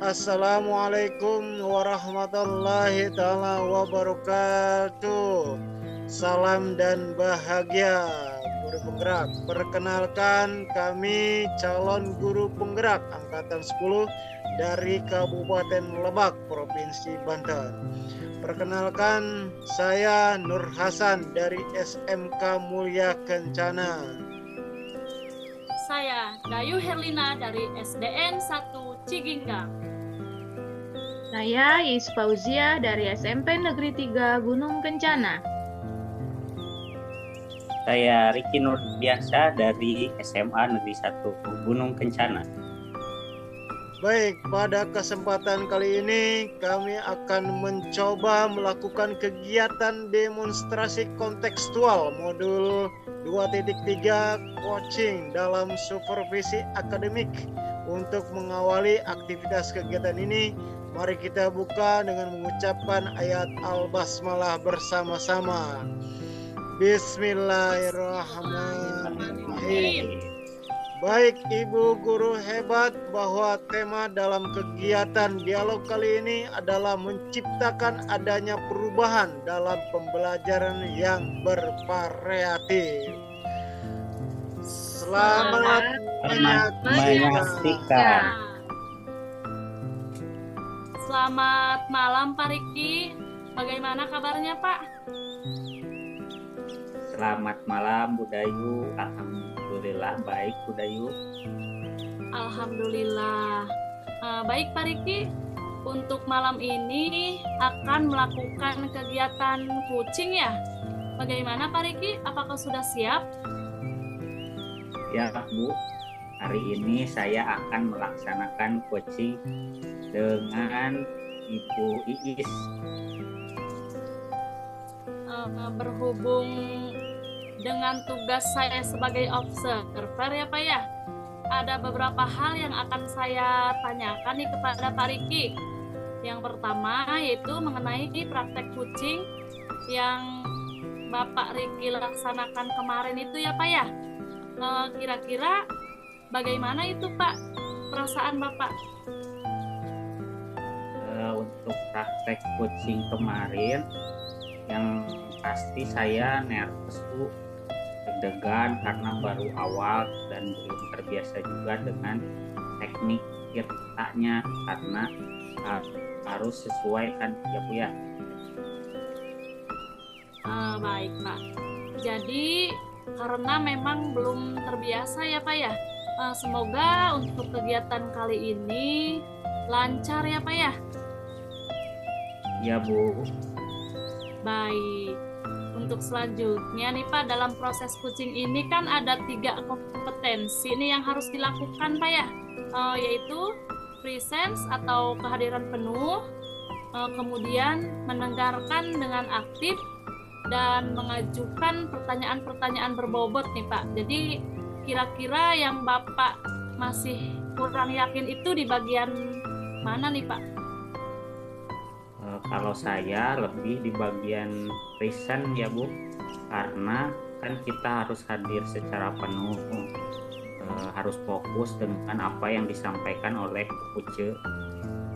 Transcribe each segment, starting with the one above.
Assalamualaikum warahmatullahi ta'ala wabarakatuh. Salam dan bahagia guru penggerak. Perkenalkan, kami calon guru penggerak angkatan 10 dari Kabupaten Lebak, Provinsi Banten. Perkenalkan, saya Nur Hasan dari SMK Mulia Kencana. Saya Dayu Herlina dari SDN 1 Ciginggang. Saya Yis Fauzia dari SMP Negeri 3 Gunung Kencana. Saya Riki Nurdiansyah dari SMA Negeri 1 Gunung Kencana. Baik, pada kesempatan kali ini kami akan mencoba melakukan kegiatan demonstrasi kontekstual modul 2.3 coaching dalam supervisi akademik. Untuk mengawali aktivitas kegiatan ini, mari kita buka dengan mengucapkan ayat Al-Basmalah bersama-sama. Bismillahirrahmanirrahim. Baik Ibu Guru hebat, bahwa tema dalam kegiatan dialog kali ini adalah menciptakan adanya perubahan dalam pembelajaran yang bervariatif. Selamat menyaksikan. Selamat malam Pak Riki. Bagaimana kabarnya Pak? Selamat malam Bu Dayu. Alhamdulillah baik Bu Dayu. Alhamdulillah. Baik Pak Riki, untuk malam ini akan melakukan kegiatan coaching ya. Bagaimana Pak Riki? Apakah sudah siap? Ya Bu, hari ini saya akan melaksanakan coaching dengan Ibu Iis. Berhubung dengan tugas saya sebagai observer ya Pak ya, ada beberapa hal yang akan saya tanyakan nih kepada Pak Riki. Yang pertama yaitu mengenai praktek coaching yang Bapak Riki laksanakan kemarin itu ya Pak ya. Kira-kira bagaimana itu Pak perasaan Bapak? Untuk praktek coaching kemarin, yang pasti saya nervous Bu, deg-degan karena baru awal dan belum terbiasa juga dengan teknik tirtanya, karena harus sesuai kan ya Bu ya. Baik Pak, jadi karena memang belum terbiasa ya Pak ya, semoga untuk kegiatan kali ini lancar ya Pak ya. Ya Bu. Baik, untuk selanjutnya nih Pak, dalam proses coaching ini kan ada 3 kompetensi nih yang harus dilakukan Pak ya, yaitu presence atau kehadiran penuh, kemudian mendengarkan dengan aktif, dan mengajukan pertanyaan-pertanyaan berbobot nih Pak. Jadi kira-kira yang Bapak masih kurang yakin itu di bagian mana nih Pak? Kalau saya lebih di bagian present ya Bu, karena kan kita harus hadir secara penuh, harus fokus dengan apa yang disampaikan oleh coach.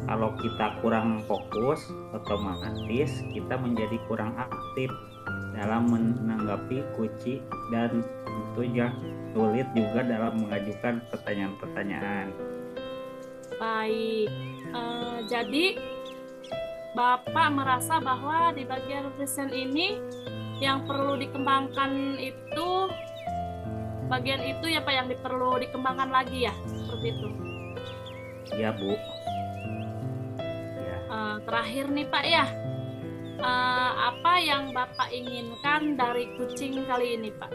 Kalau kita kurang fokus, otomatis kita menjadi kurang aktif dalam menanggapi coach, dan tentunya sulit juga dalam mengajukan pertanyaan-pertanyaan. Baik, jadi Bapak merasa bahwa di bagian present ini yang perlu dikembangkan itu bagian itu ya Pak, yang perlu dikembangkan lagi ya, seperti itu. Ya Bu. Ya. Terakhir nih Pak ya, apa yang Bapak inginkan dari coaching kali ini Pak?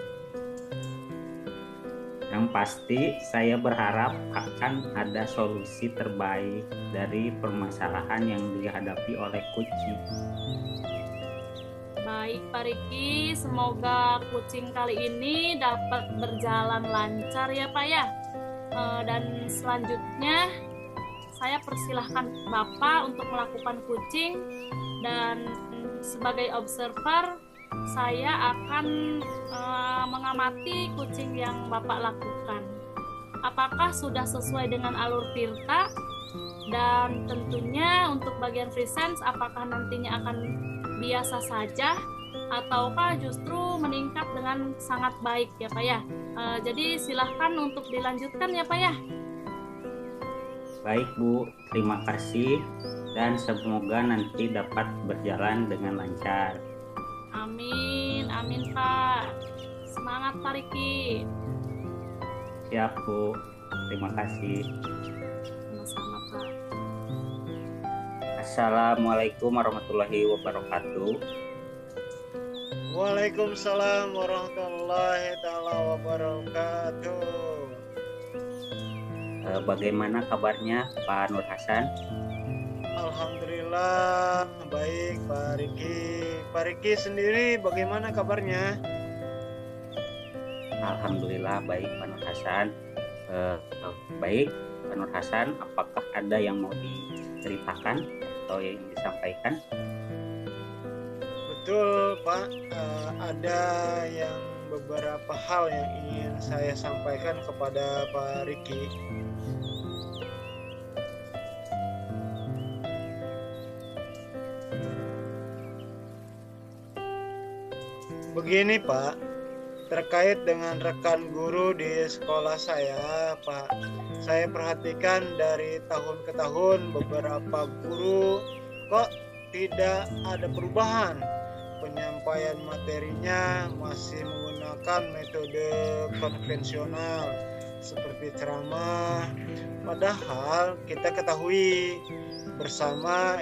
Yang pasti saya berharap akan ada solusi terbaik dari permasalahan yang dihadapi oleh coach. Baik Pak Riki, semoga coaching kali ini dapat berjalan lancar ya Pak ya. Dan selanjutnya saya persilahkan Bapak untuk melakukan coaching, dan sebagai observer saya akan mengamati coaching yang Bapak lakukan. Apakah sudah sesuai dengan alur tirta Dan tentunya untuk bagian free science apakah nantinya akan biasa saja ataukah justru meningkat dengan sangat baik ya Pak ya. Jadi silahkan untuk dilanjutkan ya Pak ya. Baik Bu, terima kasih dan semoga nanti dapat berjalan dengan lancar. Amin, amin Pak. Semangat Pak Riki. Siap Bu, terima kasih. Sama-sama Pak. Assalamualaikum warahmatullahi wabarakatuh. Waalaikumsalam warahmatullahi taala wabarakatuh. Bagaimana kabarnya Pak Nur Hasan? Alhamdulillah baik Pak Riki. Pak Riki sendiri bagaimana kabarnya? Alhamdulillah baik Pak Nur Hasan. Baik Pak Nur Hasan, apakah ada yang mau diceritakan atau yang disampaikan? Betul Pak, ada yang beberapa hal yang ingin saya sampaikan kepada Pak Riki. Begini Pak, terkait dengan rekan guru di sekolah saya Pak, saya perhatikan dari tahun ke tahun beberapa guru kok tidak ada perubahan. Penyampaian materinya masih menggunakan metode konvensional seperti ceramah. Padahal kita ketahui bersama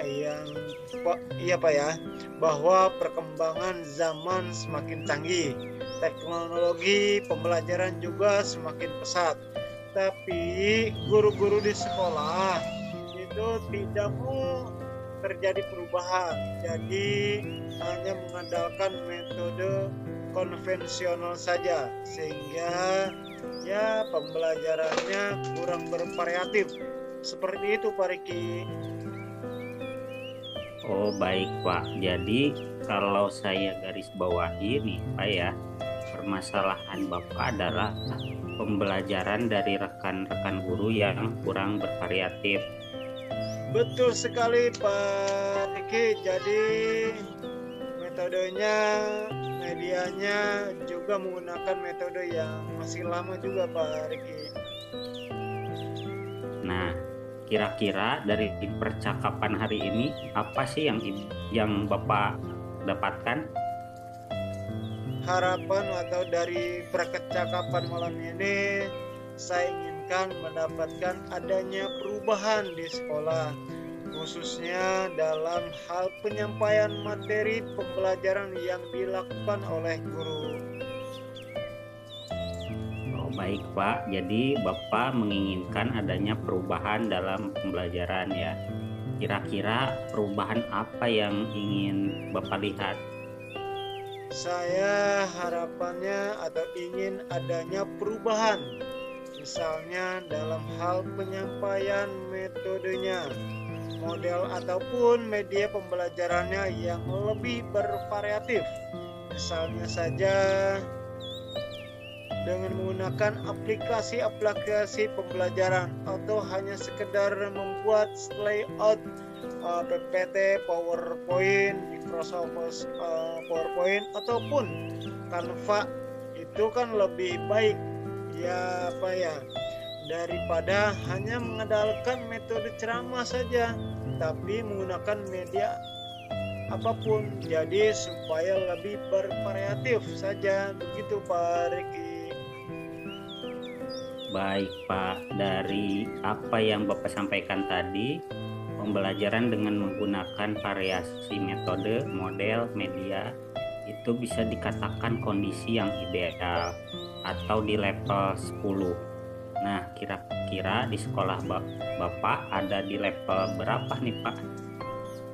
Pak ya, bahwa perkembangan zaman semakin canggih, teknologi pembelajaran juga semakin pesat. Tapi guru-guru di sekolah itu tidak mau terjadi perubahan, jadi hanya mengandalkan metode konvensional saja, sehingga ya pembelajarannya kurang bervariatif. Seperti itu Pak Riki. Oh baik Pak, jadi kalau saya garis bawahi nih Pak ya, permasalahan Bapak adalah pembelajaran dari rekan-rekan guru yang kurang bervariatif. Betul sekali Pak Riki, jadi metodenya, medianya juga menggunakan metode yang masih lama juga Pak Riki. Nah, kira-kira dari percakapan hari ini apa sih yang Bapak dapatkan? Harapan atau dari percakapan malam ini, saya inginkan mendapatkan adanya perubahan di sekolah, khususnya dalam hal penyampaian materi pembelajaran yang dilakukan oleh guru. Oh baik Pak, jadi Bapak menginginkan adanya perubahan dalam pembelajaran ya. Kira-kira perubahan apa yang ingin Bapak lihat? Saya harapannya atau ingin adanya perubahan, misalnya dalam hal penyampaian metodenya, model ataupun media pembelajarannya yang lebih bervariatif. Misalnya saja dengan menggunakan aplikasi-aplikasi pembelajaran atau hanya sekedar membuat layout PPT, PowerPoint, Microsoft PowerPoint ataupun Canva, itu kan lebih baik ya Pak ya, daripada hanya mengandalkan metode ceramah saja tapi menggunakan media apapun, jadi supaya lebih bervariatif saja, begitu Pak Riki. Baik Pak, dari apa yang Bapak sampaikan tadi, pembelajaran dengan menggunakan variasi metode, model, media itu bisa dikatakan kondisi yang ideal atau di level 10. Nah, kira-kira di sekolah Bapak ada di level berapa nih Pak?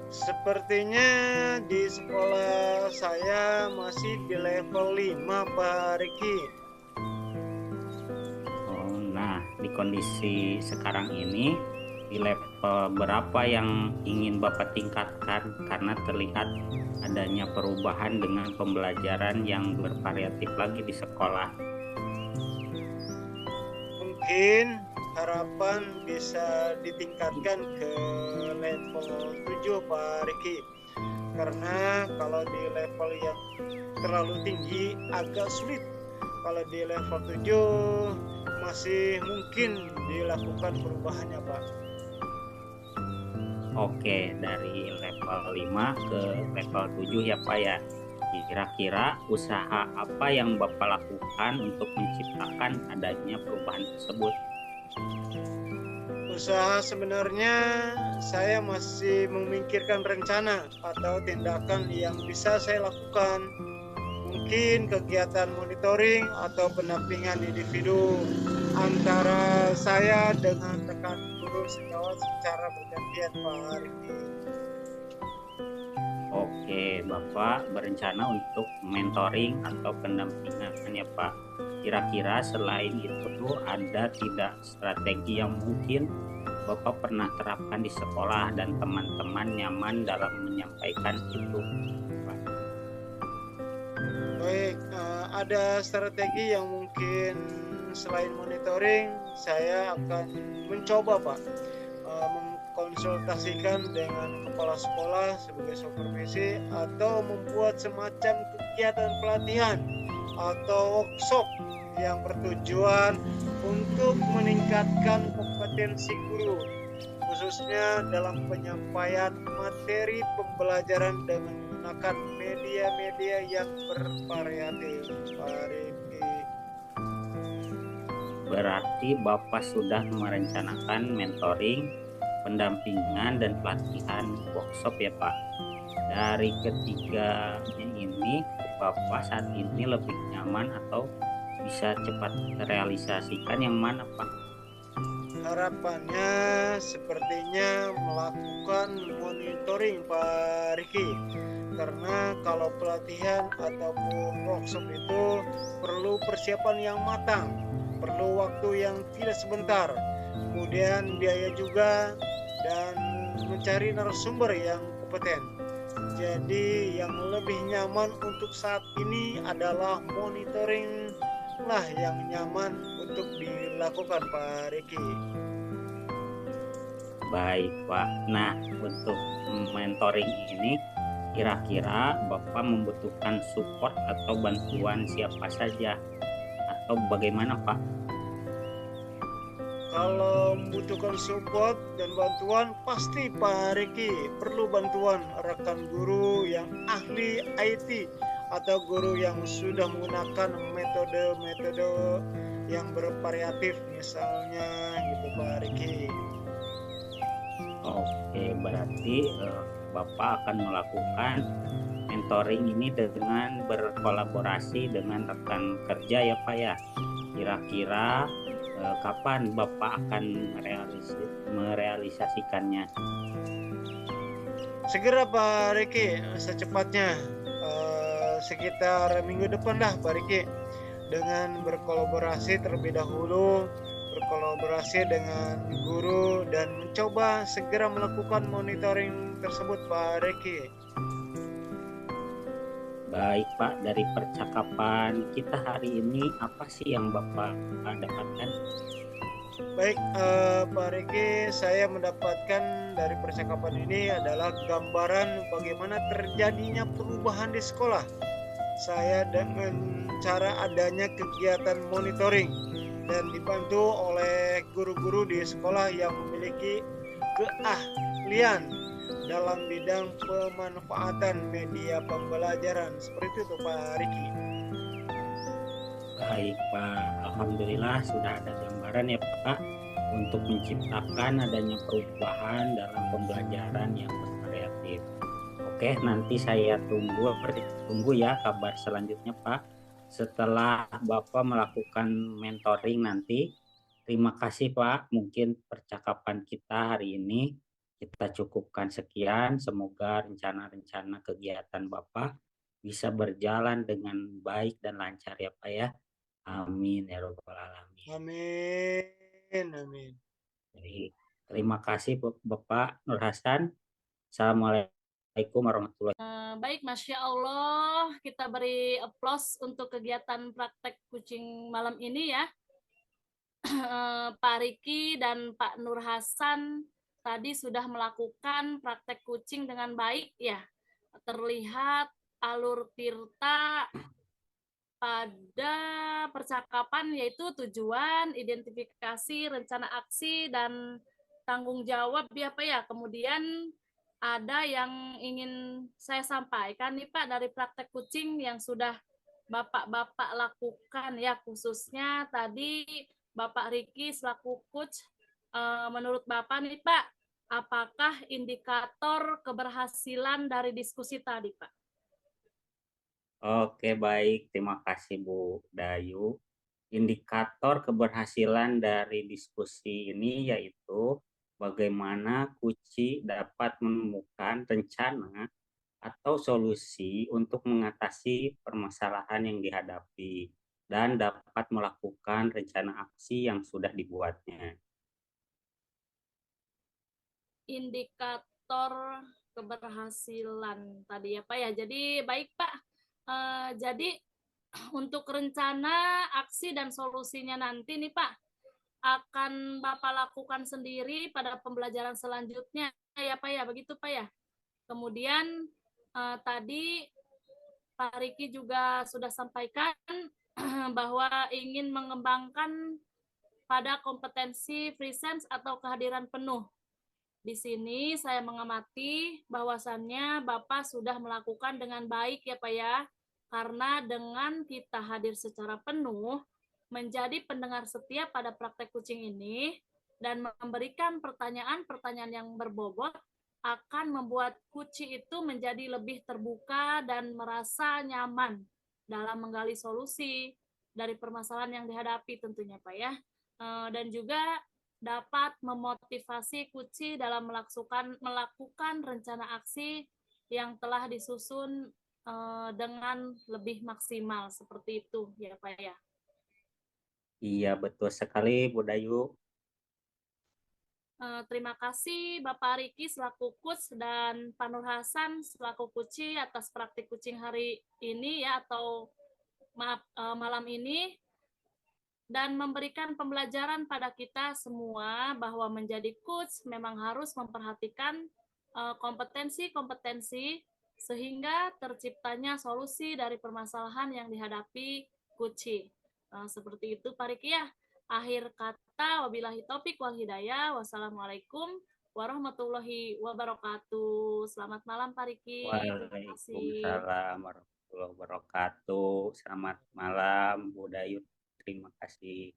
Sepertinya di sekolah saya masih di level 5 Pak Riki. Oh, nah, di kondisi sekarang ini di level berapa yang ingin Bapak tingkatkan karena terlihat adanya perubahan dengan pembelajaran yang bervariatif lagi di sekolah? Mungkin harapan bisa ditingkatkan ke level 7 Pak Riki. Karena kalau di level yang terlalu tinggi agak sulit. Kalau di level 7 masih mungkin dilakukan perubahannya Pak. Oke, dari level 5 ke level 7 ya Pak ya. Kira-kira usaha apa yang Bapak lakukan untuk menciptakan adanya perubahan tersebut? Usaha sebenarnya saya masih memikirkan rencana atau tindakan yang bisa saya lakukan. Mungkin kegiatan monitoring atau pendampingan individu antara saya dengan rekan guru sejawat secara bergantian Pak Riki. Oke, Bapak berencana untuk mentoring atau pendampingan ya Pak. Kira-kira selain itu ada tidak strategi yang mungkin Bapak pernah terapkan di sekolah dan teman-teman nyaman dalam menyampaikan itu, Pak? Baik, ada strategi yang mungkin selain monitoring, saya akan mencoba Pak mengkonsultasikan dengan kepala sekolah sebagai supervisi atau membuat semacam kegiatan pelatihan atau workshop yang bertujuan untuk meningkatkan kompetensi guru khususnya dalam penyampaian materi pembelajaran dengan menggunakan media-media yang bervariatif. Berarti Bapak sudah merencanakan mentoring, pendampingan, dan pelatihan workshop ya Pak. Dari ketiganya ini, Bapak saat ini lebih nyaman atau bisa cepat terrealisasikan yang mana Pak? Harapannya sepertinya melakukan monitoring Pak Riki. Karena kalau pelatihan ataupun workshop itu perlu persiapan yang matang, perlu waktu yang tidak sebentar, kemudian biaya juga, dan mencari narasumber yang kompeten. Jadi yang lebih nyaman untuk saat ini adalah monitoring lah yang nyaman untuk dilakukan Pak Riki. Baik Pak. Nah, untuk mentoring ini kira-kira Bapak membutuhkan support atau bantuan siapa saja atau bagaimana Pak? Kalau membutuhkan support dan bantuan pasti Pak Riki perlu bantuan rekan guru yang ahli IT atau guru yang sudah menggunakan metode-metode yang bervariatif misalnya gitu Pak Riki. Oke, berarti Bapak akan melakukan mentoring ini dengan berkolaborasi dengan rekan kerja ya Pak ya. Kira-kira kapan Bapak akan merealisasikannya? Segera Pak Riki, secepatnya sekitar minggu depan dah Pak Riki, dengan berkolaborasi terlebih dahulu, berkolaborasi dengan guru dan mencoba segera melakukan monitoring tersebut Pak Riki. Baik Pak, dari percakapan kita hari ini apa sih yang Bapak dapatkan? Baik Pak Riki, saya mendapatkan dari percakapan ini adalah gambaran bagaimana terjadinya perubahan di sekolah. Saya dengan cara adanya kegiatan monitoring dan dibantu oleh guru-guru di sekolah yang memiliki keahlian dalam bidang pemanfaatan media pembelajaran. Seperti itu Pak Riki. Baik Pak, Alhamdulillah sudah ada gambaran ya Pak untuk menciptakan adanya perubahan dalam pembelajaran yang bervariatif. Oke, nanti saya tunggu ya kabar selanjutnya Pak. Setelah Bapak melakukan mentoring nanti, terima kasih Pak. Mungkin percakapan kita hari ini kita cukupkan sekian. Semoga rencana-rencana kegiatan Bapak bisa berjalan dengan baik dan lancar ya Pak ya. Amin ya robbal alamin. Amin, amin. Jadi, terima kasih Bapak Nur Hasan. Assalamualaikum warahmatullahi wabarakatuh. Baik, Masya Allah, kita beri applause untuk kegiatan praktek kucing malam ini ya. Pak Riki dan Pak Nur Hasan tadi sudah melakukan praktek kucing dengan baik ya. Terlihat alur Tirta pada percakapan yaitu tujuan, identifikasi, rencana aksi, dan tanggung jawab ya Pak ya. Kemudian ada yang ingin saya sampaikan nih Pak dari praktek kucing yang sudah Bapak-bapak lakukan ya, khususnya tadi Bapak Riki selaku coach, menurut Bapak nih Pak, apakah indikator keberhasilan dari diskusi tadi Pak? Oke, baik. Terima kasih Bu Dayu. Indikator keberhasilan dari diskusi ini yaitu bagaimana Kuci dapat menemukan rencana atau solusi untuk mengatasi permasalahan yang dihadapi dan dapat melakukan rencana aksi yang sudah dibuatnya. Indikator keberhasilan tadi ya Pak ya. Jadi baik Pak, jadi untuk rencana aksi dan solusinya nanti nih Pak, akan Bapak lakukan sendiri pada pembelajaran selanjutnya ya Pak ya, begitu Pak ya. Kemudian tadi Pak Riki juga sudah sampaikan bahwa ingin mengembangkan pada kompetensi presence atau kehadiran penuh. Di sini saya mengamati bahwasannya Bapak sudah melakukan dengan baik ya Pak ya, karena dengan kita hadir secara penuh, menjadi pendengar setia pada praktek kucing ini, dan memberikan pertanyaan-pertanyaan yang berbobot, akan membuat kucing itu menjadi lebih terbuka dan merasa nyaman dalam menggali solusi dari permasalahan yang dihadapi tentunya Pak ya. Dan juga dapat memotivasi Kuci dalam melakukan rencana aksi yang telah disusun dengan lebih maksimal seperti itu ya Pak ya. Iya, betul sekali Bu Dayu. Terima kasih Bapak Riki selaku coach dan Pak Nur Hasan selaku Kuci atas praktik kucing hari ini ya, atau maaf malam ini, dan memberikan pembelajaran pada kita semua bahwa menjadi coach memang harus memperhatikan kompetensi-kompetensi sehingga terciptanya solusi dari permasalahan yang dihadapi Kuci. Seperti itu Pak Riki ya. Akhir kata, wabillahi taufik wal hidayah. Wassalamualaikum warahmatullahi wabarakatuh. Selamat malam Pak Riki. Terima kasih. Waalaikumsalam warahmatullahi wabarakatuh. Selamat malam Bu Dayu. Terima kasih.